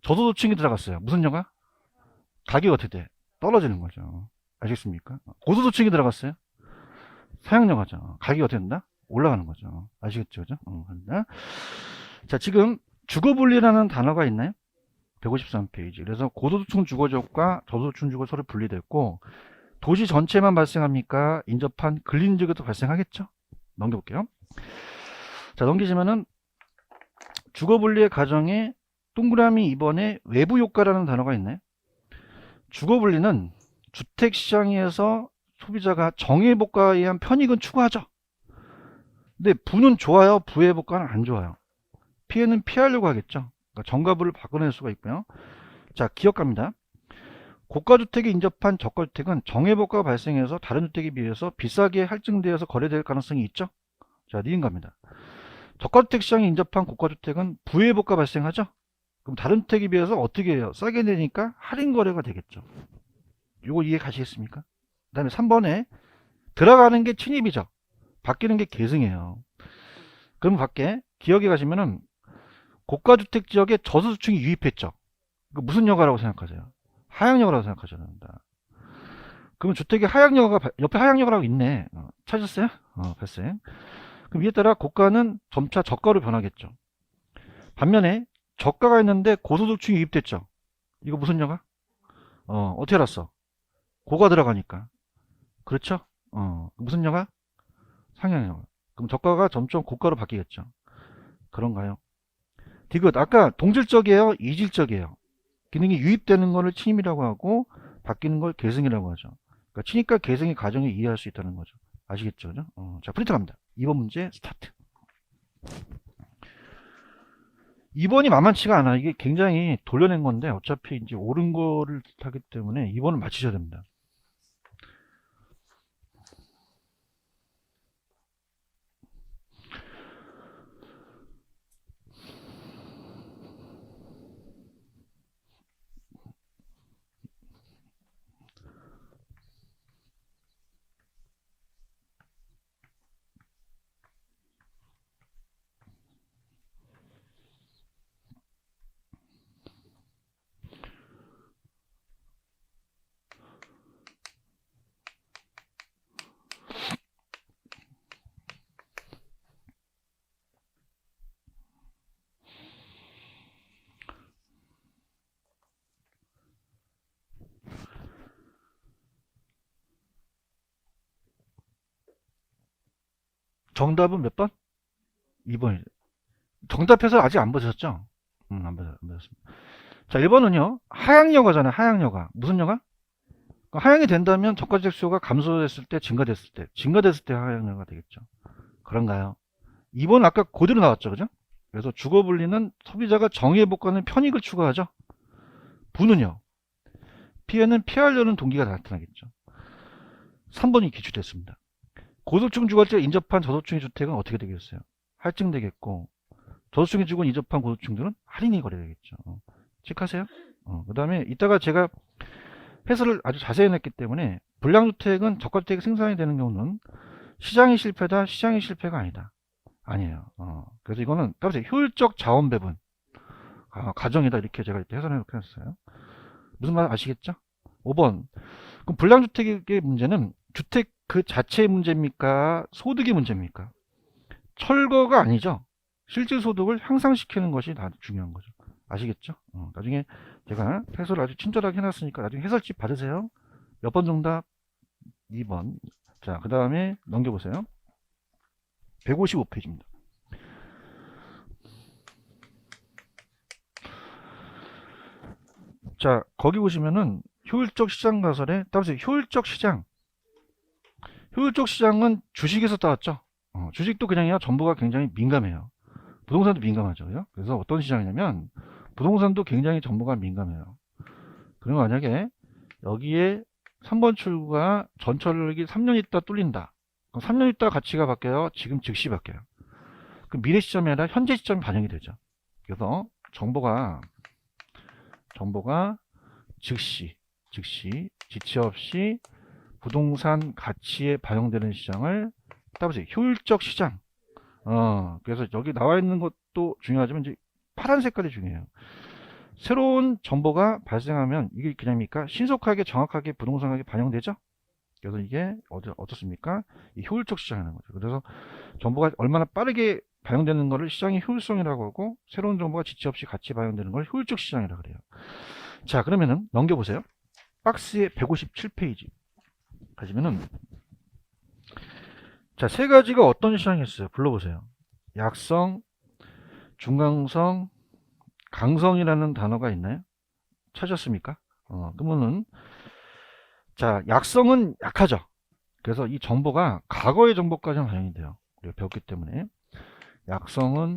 저소득층이 들어갔어요. 무슨 영화? 가격이 어떻게 돼? 떨어지는 거죠. 아시겠습니까? 고소득층이 들어갔어요. 사양영화죠. 가격이 어떻게 된다? 올라가는 거죠. 아시겠죠? 그죠? 자, 지금 주거분리라는 단어가 있나요? 153페이지. 그래서 고소득층 주거지역과 저소득층 주거 서로 분리됐고 도시 전체만 발생합니까? 인접한 근린 지역에도 발생하겠죠? 넘겨볼게요. 자, 넘기시면은 주거분리의 가정에 동그라미 2번에 외부 효과라는 단어가 있나요? 주거분리는 주택시장에서 소비자가 정의해복과에 의한 편익은 추구하죠. 근데 부는 좋아요, 부의해복과는 안 좋아요. 피해는 피하려고 하겠죠. 그러니까 정과 부를 바꿔낼 수가 있고요. 자, 기억합니다. 고가주택에 인접한 저가주택은 정의해복과가 발생해서 다른 주택에 비해서 비싸게 할증되어서 거래될 가능성이 있죠. 자, 니은가입니다. 저가주택 시장에 인접한 고가주택은 부의회복가 발생하죠? 그럼 다른 주택에 비해서 어떻게 해요? 싸게 내니까 할인 거래가 되겠죠. 이거 이해 가시겠습니까? 그 다음에 3번에 들어가는 게 침입이죠. 바뀌는 게 계승이에요. 그럼 밖에 기억에 가시면은 고가주택 지역에 저소득층이 유입했죠. 그 무슨 여가라고 생각하세요? 하향여가라고 생각하셔야 됩니다. 그러면 주택에 하향여가가 옆에 하향여가라고 있네. 찾았어요? 발생. 그럼 이에 따라 고가는 점차 저가로 변하겠죠. 반면에 저가가 있는데 고소득층이 유입됐죠. 이거 무슨 여가? 어떻게 알았어? 고가 들어가니까. 그렇죠? 무슨 여가? 상향여가. 그럼 저가가 점점 고가로 바뀌겠죠. 그런가요? 디귿. 아까 동질적이에요? 이질적이에요? 기능이 유입되는 것을 침입이라고 하고 바뀌는 걸 계승이라고 하죠. 그러니까 침입과 계승의 과정을 이해할 수 있다는 거죠. 아시겠죠? 그죠? 자, 프린트 갑니다. 2번 문제 스타트. 2번이 만만치가 않아. 이게 굉장히 돌려낸 건데 어차피 이제 옳은 거를 하기 때문에 2번을 맞히셔야 됩니다. 정답은 몇 번? 2번이죠. 정답해서 아직 안 보셨죠? 안 보셨습니다. 자, 1번은요. 하향여가잖아요. 하향여가. 무슨 여가? 하향이 된다면 저가주택 수요가 감소됐을 때, 증가됐을 때 하향여가 되겠죠. 그런가요? 2번 아까 그대로 나왔죠. 그죠? 그래서 주거 분리는 소비자가 정의회복하는 편익을 추구하죠. 부는요. 피해는 피하려는 동기가 나타나겠죠. 3번이 기출됐습니다. 고소득층 주거지에 인접한 저소득층의 주택은 어떻게 되겠어요? 할증되겠고, 저소득층의 주거에 인접한 고소득층들은 할인이 거래되겠죠. 체크하세요. 그 다음에 이따가 제가 해설을 아주 자세히 냈기 때문에 불량주택은 저가주택이 생산이 되는 경우는 시장이 실패다, 시장이 실패가 아니다. 아니에요. 그래서 이거는 따라서 효율적 자원 배분 가정이다, 이렇게 제가 이렇게 해설해 놓고 했어요. 무슨 말 아시겠죠? 5번. 그럼 불량주택의 문제는 주택 그 자체의 문제입니까? 소득의 문제입니까? 철거가 아니죠. 실질 소득을 향상시키는 것이 다 중요한 거죠. 아시겠죠? 나중에 제가 해설을 아주 친절하게 해놨으니까 나중에 해설집 받으세요. 몇 번 정답? 2번. 자, 그 다음에 넘겨보세요. 155페이지입니다. 자, 거기 보시면은 효율적 시장 가설에 따라서 효율적 시장. 효율적 시장은 주식에서 따왔죠. 주식도 그냥이야. 정보가 굉장히 민감해요. 부동산도 민감하죠. 그래서 어떤 시장이냐면 부동산도 굉장히 정보가 민감해요. 그리고 만약에 여기에 3번 출구가 전철역이 3년 있다 뚫린다. 그럼 3년 있다 가치가 바뀌어요. 지금 즉시 바뀌어요. 그 미래 시점이 아니라 현재 시점이 반영이 되죠. 그래서 정보가 즉시 지체 없이 부동산 가치에 반영되는 시장을 따보세요. 효율적 시장. 그래서 여기 나와 있는 것도 중요하지만 이제 파란 색깔이 중요해요. 새로운 정보가 발생하면 이게 그냥입니까? 신속하게 정확하게 부동산 가격에 반영되죠? 그래서 이게 어떻습니까? 이 효율적 시장이라는 거죠. 그래서 정보가 얼마나 빠르게 반영되는 것을 시장의 효율성이라고 하고 새로운 정보가 지체 없이 같이 반영되는 걸 효율적 시장이라고 그래요. 자, 그러면은 넘겨보세요. 박스의 157페이지 가시면은 자, 세 가지가 어떤 시장이었어요? 불러보세요. 약성, 중강성, 강성이라는 단어가 있나요? 찾았습니까? 그러면은 자, 약성은 약하죠. 그래서 이 정보가 과거의 정보까지는 반영이 돼요. 우리가 배웠기 때문에 약성은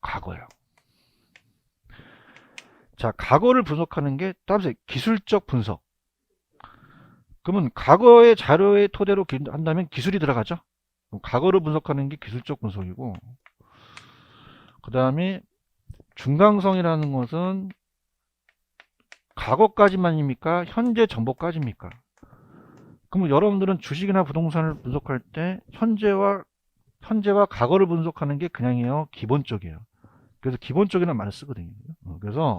과거예요. 자, 과거를 분석하는 게 따라서 기술적 분석. 그러면 과거의 자료의 토대로 한다면 기술이 들어가죠. 그럼 과거를 분석하는 게 기술적 분석이고, 그 다음에 중강성이라는 것은 과거까지만입니까? 현재 정보까지입니까? 그럼 여러분들은 주식이나 부동산을 분석할 때 현재와 과거를 분석하는 게 그냥이에요. 기본적이에요. 그래서 기본적이라는 말을 쓰거든요. 그래서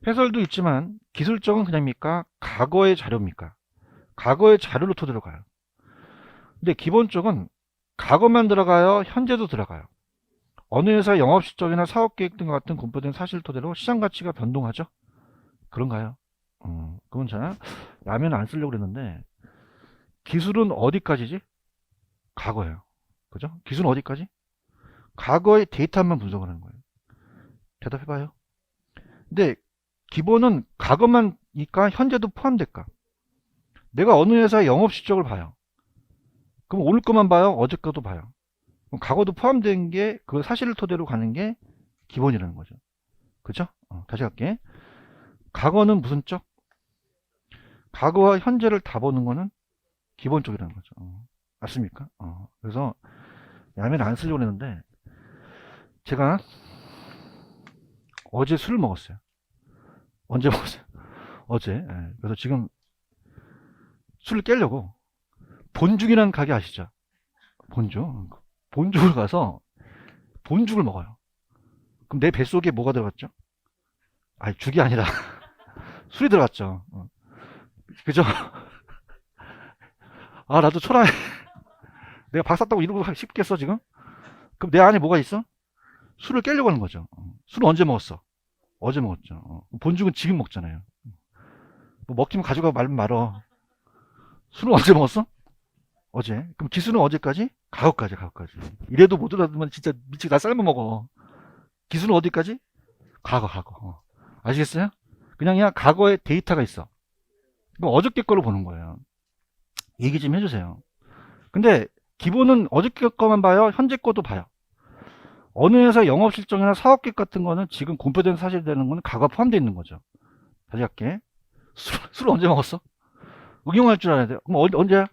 해설도 있지만 기술적은 그냥입니까? 과거의 자료입니까? 과거의 자료를 토대로 가요. 근데 기본적은 과거만 들어가요? 현재도 들어가요? 어느 회사 영업실적이나 사업계획 등 같은 공표된 사실 토대로 시장 가치가 변동하죠? 그런가요? 그건 잘 라면 안 쓰려고 그랬는데, 기술은 어디까지지? 과거예요. 그죠? 기술은 어디까지? 과거의 데이터만 분석을 하는 거예요. 대답해봐요. 근데 기본은 과거만이니까 현재도 포함될까? 내가 어느 회사의 영업 실적을 봐요. 그럼 오늘 것만 봐요? 어제 것도 봐요? 그럼 과거도 포함된 게 그 사실을 토대로 가는 게 기본이라는 거죠. 그죠? 다시 할게. 과거는 무슨 쪽? 과거와 현재를 다 보는 거는 기본적이라는 거죠. 맞습니까? 그래서 라면 안 쓰려고 했는데 제가 어제 술을 먹었어요. 언제 먹었어요? 어제. 예. 그래서 지금 술을 깨려고 본죽이라는 가게 아시죠? 본죽. 본죽을 가서 본죽을 먹어요. 그럼 내 뱃속에 뭐가 들어갔죠? 아니, 죽이 아니라 술이 들어갔죠. 그죠? 아, 나도 초라해. 내가 박 샀다고 이러고 싶겠어, 지금? 그럼 내 안에 뭐가 있어? 술을 깨려고 하는 거죠. 술은 언제 먹었어? 어제 먹었죠. 본죽은 지금 먹잖아요. 뭐 먹기만 가져가 말면 말어. 술은 언제 먹었어? 어제. 그럼 기술은 어제까지? 과거까지, 과거까지. 이래도 못 알아두면 진짜 미치게 나 삶아 먹어. 기술은 어디까지? 과거, 과거. 아시겠어요? 그냥 과거에 데이터가 있어. 그럼 어저께 걸로 보는 거예요. 얘기 좀 해주세요. 근데 기본은 어저께 거만 봐요? 현재 거도 봐요? 어느 회사 영업 실적이나 사업 계획 같은 거는 지금 공표된 사실이 되는 거는 과거 포함되어 있는 거죠. 다시 할게. 술 언제 먹었어? 응용할 줄 알아야 돼요. 그럼 언제야?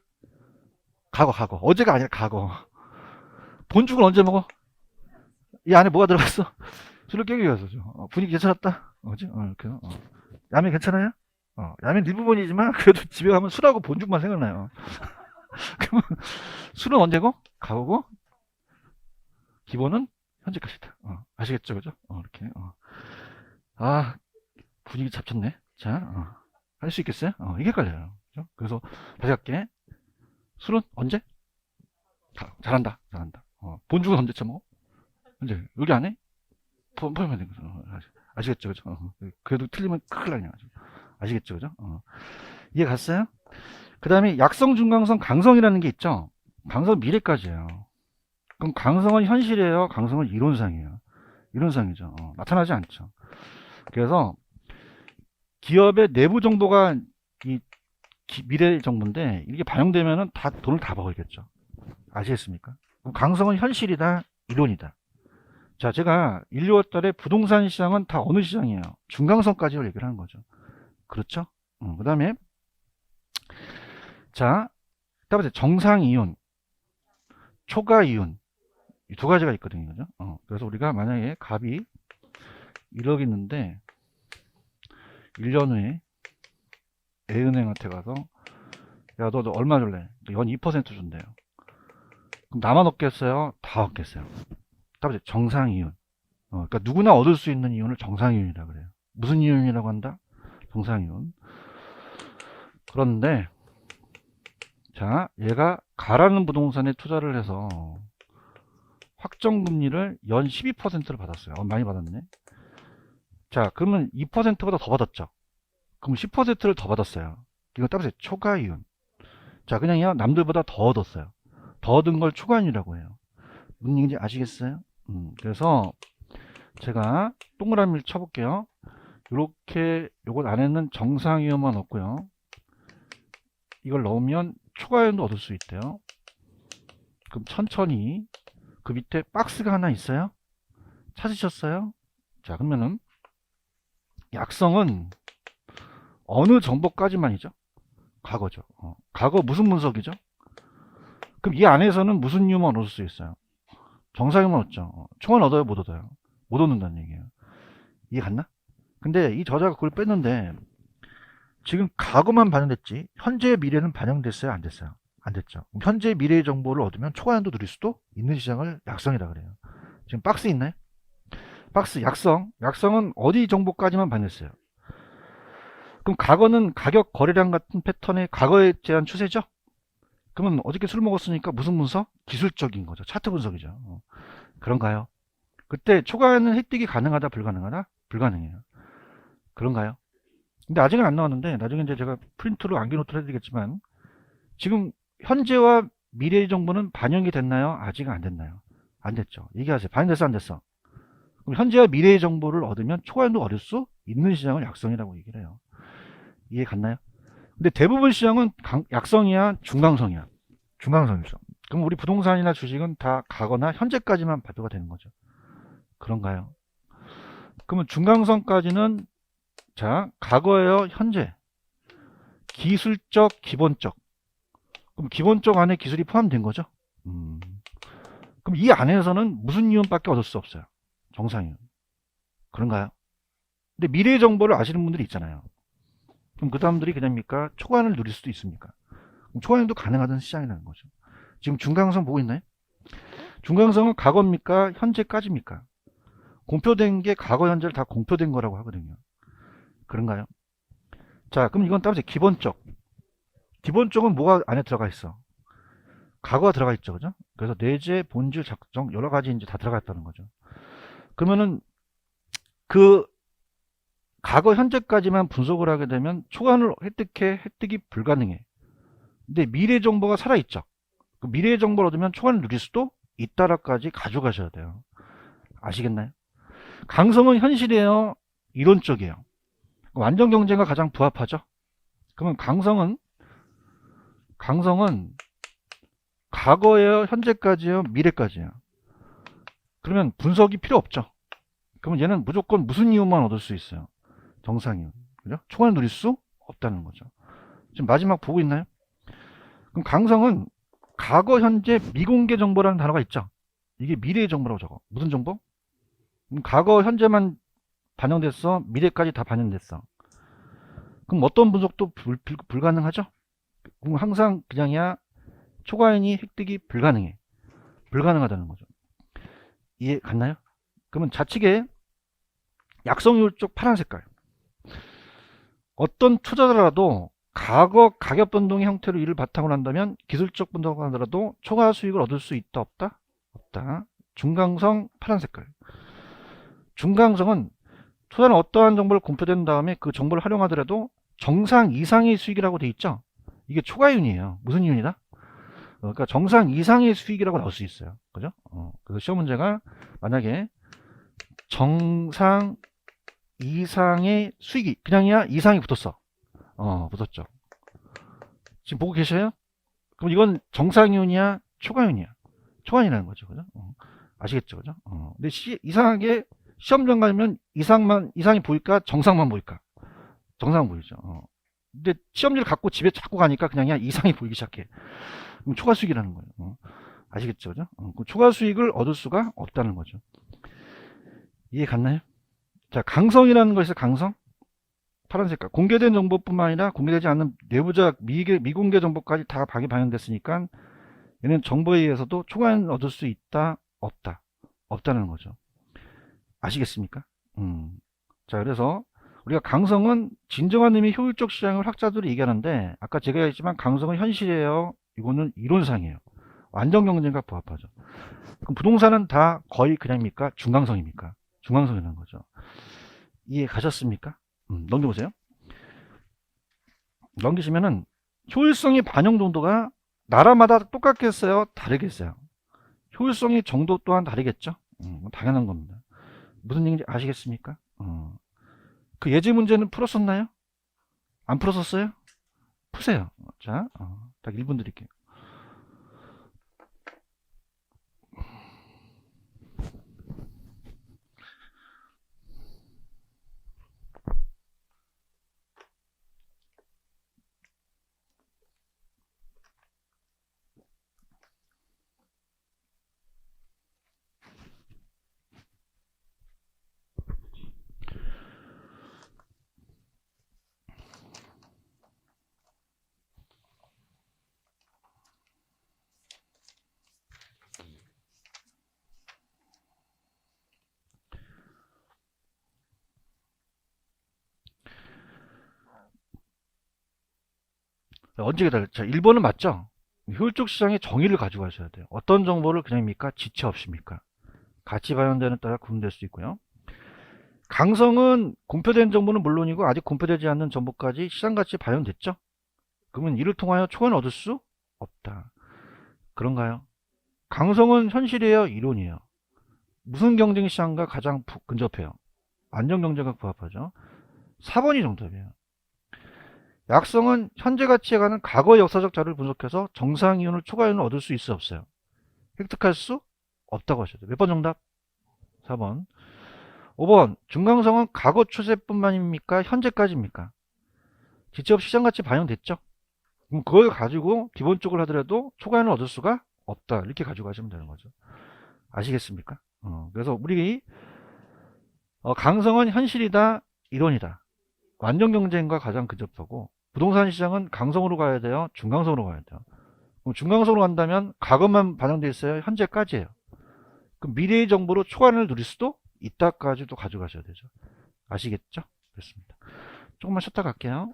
과거, 과거. 어제가 아니라 과거. 본죽은 언제 먹어? 이 안에 뭐가 들어갔어? 술을 깨기 위해서죠. 분위기 괜찮았다? 어제? 이렇게. 라면 괜찮아요? 라면 일부분이지만 그래도 집에 가면 술하고 본죽만 생각나요. 그러면 술은 언제고? 과거고? 기본은 현재까지다. 아시겠죠? 그죠? 이렇게. 아, 분위기 잡혔네. 자, 할 수 있겠어요? 이게 헷갈려요. 그죠? 그래서 다시 할게. 술은 언제? 잘한다. 잘한다. 본죽은 언제 처먹어? 언제? 여기 안 해? 포함하면 되는 거죠. 아시겠죠? 그죠? 그래도 틀리면 큰일 나요. 아시겠죠? 그죠? 이해 갔어요? 그 다음에 약성, 중강성, 강성이라는 게 있죠? 강성 미래까지예요. 그럼 강성은 현실이에요? 강성은 이론상이에요? 이론상이죠. 나타나지 않죠. 그래서 기업의 내부 정보가 이 미래 정보인데 이게 반영되면은 다 돈을 다 벌겠죠. 아시겠습니까? 그럼 강성은 현실이다, 이론이다. 자, 제가 1, 2월 달에 부동산 시장은 다 어느 시장이에요? 중강성까지 얘기를 하는 거죠. 그렇죠? 그 다음에 자, 다음에 정상이윤, 초과이윤 이 두 가지가 있거든요. 그죠? 그래서 우리가 만약에 값이 1억 있는데 1년 후에 A은행한테 가서 야, 너 얼마 줄래? 연 2% 준대요. 그럼 나만 얻겠어요? 다 얻겠어요. 다음에 정상이윤. 그러니까 누구나 얻을 수 있는 이윤을 정상이윤이라고 그래요. 무슨 이윤이라고 한다? 정상이윤. 그런데 자, 얘가 가라는 부동산에 투자를 해서 확정금리를 연 12%를 받았어요. 많이 받았네. 자, 그러면 2%보다 더 받았죠. 그럼 10%를 더 받았어요. 이거 따라서 초과이윤. 자, 그냥 남들보다 더 얻었어요. 더 얻은 걸 초과이윤이라고 해요. 무슨 얘기인지 아시겠어요? 그래서 제가 동그라미를 쳐볼게요. 이렇게 요것 안에는 정상이윤만 없고요. 이걸 넣으면 초과이윤도 얻을 수 있대요. 그럼 천천히 그 밑에 박스가 하나 있어요. 찾으셨어요? 자, 그러면은 약성은 어느 정보까지만이죠? 과거죠. 과거 무슨 분석이죠? 그럼 이 안에서는 무슨 이유만 얻을 수 있어요? 정상이만 얻죠. 총알 얻어요, 못 얻어요? 못 얻는다는 얘기예요. 이해 갔나? 근데 이 저자가 그걸 뺐는데 지금 과거만 반영됐지 현재의 미래는 반영됐어요, 안 됐어요? 안 됐죠. 그럼 현재 미래의 정보를 얻으면 초과연도 누릴 수도 있는 시장을 약성이라 그래요. 지금 박스 있나요? 박스 약성은 어디 정보까지만 반영했어요? 그럼 과거는 가격 거래량 같은 패턴의 과거에 대한 추세죠? 그러면 어저께 술 먹었으니까 무슨 분석? 기술적인 거죠. 차트 분석이죠. 그런가요? 그때 초과에는 획득이 가능하다, 불가능하다? 불가능해요. 그런가요? 근데 아직은 안 나왔는데 나중에 이제 제가 프린트로 암기노트를 해드리겠지만 지금 현재와 미래의 정보는 반영이 됐나요? 아직은 안 됐나요? 안 됐죠. 얘기하세요. 반영됐어, 안 됐어? 그럼 현재와 미래의 정보를 얻으면 초과연도 얻을 수 있는 시장을 약성이라고 얘기를 해요. 이해 갔나요? 근데 대부분 시장은 약성이야, 중강성이야? 중강성이죠. 그럼 우리 부동산이나 주식은 다 가거나 현재까지만 발표가 되는 거죠. 그런가요? 그러면 중강성까지는 자, 과거예요, 현재, 기술적, 기본적. 그럼 기본적 안에 기술이 포함된 거죠. 그럼 이 안에서는 무슨 이윤밖에 얻을 수 없어요. 정상이윤. 그런가요? 근데 미래의 정보를 아시는 분들이 있잖아요. 그럼 그 사람들이 그냥입니까? 초과연을 누릴 수도 있습니까? 그럼 초과연도 가능하던 시장이라는 거죠. 지금 중강성 보고 있나요? 중강성은 과거입니까? 현재까지입니까? 공표된 게 과거, 현재를 다 공표된 거라고 하거든요. 그런가요? 자, 그럼 이건 따로 기본적. 기본적은 뭐가 안에 들어가 있어? 과거가 들어가 있죠, 그죠? 그래서 내재, 본질, 작성 여러 가지 이제 다 들어가 있다는 거죠. 그러면은 그 과거, 현재까지만 분석을 하게 되면 초과연을 획득이 불가능해. 근데 미래 정보가 살아있죠. 그 미래의 정보를 얻으면 초과연을 누릴 수도 있다라까지 가져가셔야 돼요. 아시겠나요? 강성은 현실이에요, 이론적이에요? 완전 경쟁과 가장 부합하죠. 그러면 강성은 과거예요, 현재까지요, 미래까지요? 그러면 분석이 필요 없죠. 그러면 얘는 무조건 무슨 이유만 얻을 수 있어요? 정상이윤. 그죠? 초과를 누릴 수 없다는 거죠. 지금 마지막 보고 있나요? 그럼 강성은 과거, 현재, 미공개 정보라는 단어가 있죠. 이게 미래의 정보라고 적어. 무슨 정보? 과거, 현재만 반영됐어? 미래까지 다 반영됐어? 그럼 어떤 분석도 불가능하죠? 그럼 항상 그냥이야 초과인이 획득이 불가능해. 불가능하다는 거죠. 이해 갔나요? 그러면 좌측에 약성률 쪽 파란 색깔. 어떤 투자자라도 과거 가격 변동의 형태로 이를 바탕으로 한다면 기술적 분석을 하더라도 초과 수익을 얻을 수 있다, 없다? 없다. 중강성 파란 색깔. 중강성은 투자는 어떠한 정보를 공표된 다음에 그 정보를 활용하더라도 정상 이상의 수익이라고 돼 있죠. 이게 초과이윤이에요. 무슨 이윤이다? 그러니까 정상 이상의 수익이라고 나올 수 있어요. 그죠? 그래서 시험 문제가 만약에 정상 이상의 수익이 그냥이야 이상이 붙었어. 붙었죠. 지금 보고 계셔요? 그럼 이건 정상이윤이야, 초과이윤이야? 초과이윤이라는 거죠. 그죠? 아시겠죠? 그죠? 근데 이상하게 시험장 가면 이상이 보일까? 정상만 보일까? 정상 보이죠. 근데 시험지를 갖고 집에 자꾸 가니까 그냥 이상이 보이기 시작해. 그럼 초과 수익이라는 거예요. 아시겠죠? 그죠? 그 초과 수익을 얻을 수가 없다는 거죠. 이해 갔나요? 자, 강성이라는 것에서 강성? 파란 색깔. 공개된 정보뿐만 아니라 공개되지 않는 내부적 미공개 정보까지 다 반영됐으니까 얘는 정보에 의해서도 초과는 얻을 수 있다, 없다. 없다는 거죠. 아시겠습니까? 자, 그래서 우리가 강성은 진정한 의미 효율적 시장을 학자들이 얘기하는데 아까 제가 얘기했지만 강성은 현실이에요. 이거는 이론상이에요. 완전 경쟁과 부합하죠. 그럼 부동산은 다 거의 그냥입니까? 중강성입니까? 중강성이라는 거죠. 이해 가셨습니까? 넘겨보세요. 넘기시면은 효율성의 반영 정도가 나라마다 똑같겠어요? 다르겠어요? 효율성의 정도 또한 다르겠죠? 당연한 겁니다. 무슨 얘기인지 아시겠습니까? 그 예제 문제는 풀었었나요? 안 풀었었어요? 푸세요. 자, 딱 1분 드릴게요. 언제 기다려? 자, 1번은 맞죠? 효율적 시장의 정의를 가지고 가셔야 돼요. 어떤 정보를 그냥입니까? 지체 없입니까? 같이 반영되는 따라 구분될 수 있고요. 강성은 공표된 정보는 물론이고 아직 공표되지 않는 정보까지 시장가치 반영됐죠? 그러면 이를 통하여 초과는 얻을 수 없다. 그런가요? 강성은 현실이에요? 이론이에요? 무슨 경쟁 시장과 가장 근접해요? 안정경제가 부합하죠? 4번이 정답이에요. 약성은 현재 가치에 관한 과거 역사적 자료를 분석해서 정상 이윤을 초과 이윤을 얻을 수 있어 없어요? 획득할 수 없다고 하셔야 돼요. 몇 번 정답? 4번. 5번. 중강성은 과거 추세뿐만입니까? 현재까지입니까? 직접 시장가치 반영됐죠? 그럼 그걸 가지고 기본적으로 하더라도 초과이윤을 얻을 수가 없다. 이렇게 가지고 가시면 되는 거죠. 아시겠습니까? 그래서 우리 강성은 현실이다, 이론이다. 완전 경쟁과 가장 근접하고 부동산 시장은 강성으로 가야 돼요, 중강성으로 가야 돼요. 그럼 중강성으로 간다면 과거만 반영돼 있어요, 현재까지예요. 그럼 미래의 정보로 초과를 누릴 수도 있다까지도 가져가셔야 되죠. 아시겠죠? 그렇습니다. 조금만 쉬었다 갈게요.